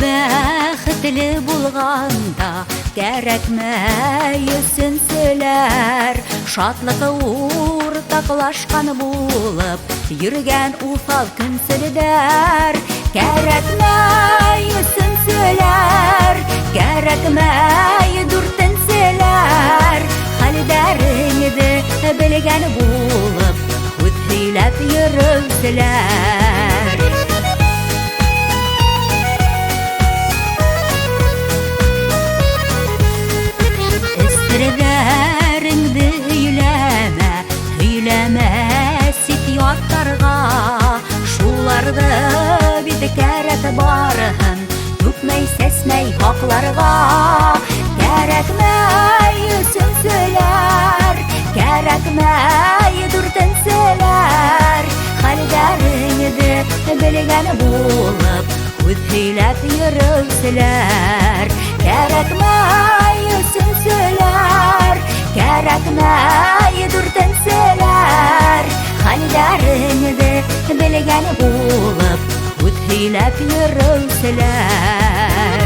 бәхетле булганда кәрәкмәйсен сөйләр, шатлыгы уртаклашкан булып йөргән уфал көнселдәр. Кәрәкмәйсен сөйләр, кәрәкмәй дүртенселәр, хәлдәреңне белгән булып үт һөйләп йөрүселәр. Серләреңне һөйләмә, һөйләмә сит яттарга, шуларда бит кәрәк барһын, түкмәй сәсмәй хакларга. Кәрәкмәйсен сөйләр, кәрәкмәй дүртенселәр, хәлдәреңне белгән булып үт һөйләп йөрүселәр. Кәрәкмәйсен сөйләр, кәрәкмәй дүртенселәр, хәлдәреңне белгән булып үт һөйләп йөрүселәр.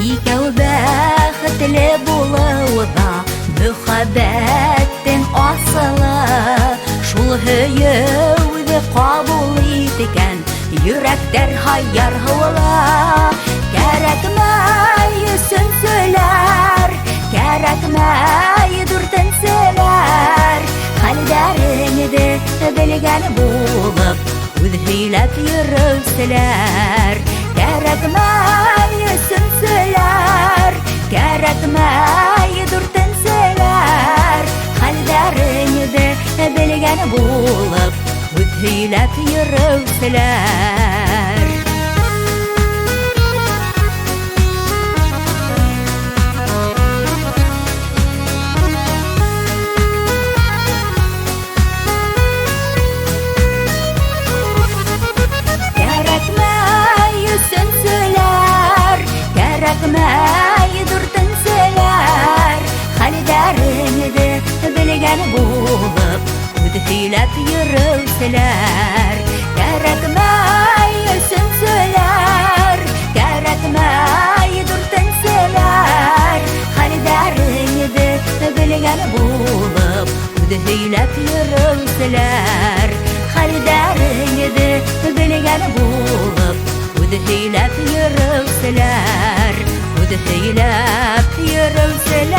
Икәү бәхетле булуда мөхәббәттең асылы, шул һөюде кабул иткән йөрәктәр һайяр һуыла. Кәрәкмәйсен сөйләр, кәрәкмәй дүртенселәр, хәлдәреңне белгән булып үт һөйләп йөрүселәр. Кәрәкмәйсен сөйләр, кәрәкмәй дүртенселәр, хәлдәреңне белгән булып үт һөйләп йөрүселәр. Кәрәкмәйсен сөйләр, кәрәкмәй дүртенселәр, хәлдәреңне белгән булып үт һөйләп йөрүселәр. Кәрәкмәйсен сөйләр, кәрәкмәй дүртенселәр, хәлдәреңне белгән булып үт һөйләп йөрүселәр. Хәлдәреңне белгән булып үт һөйләп йөрүселәр, үт һөйләп йөрүселәр.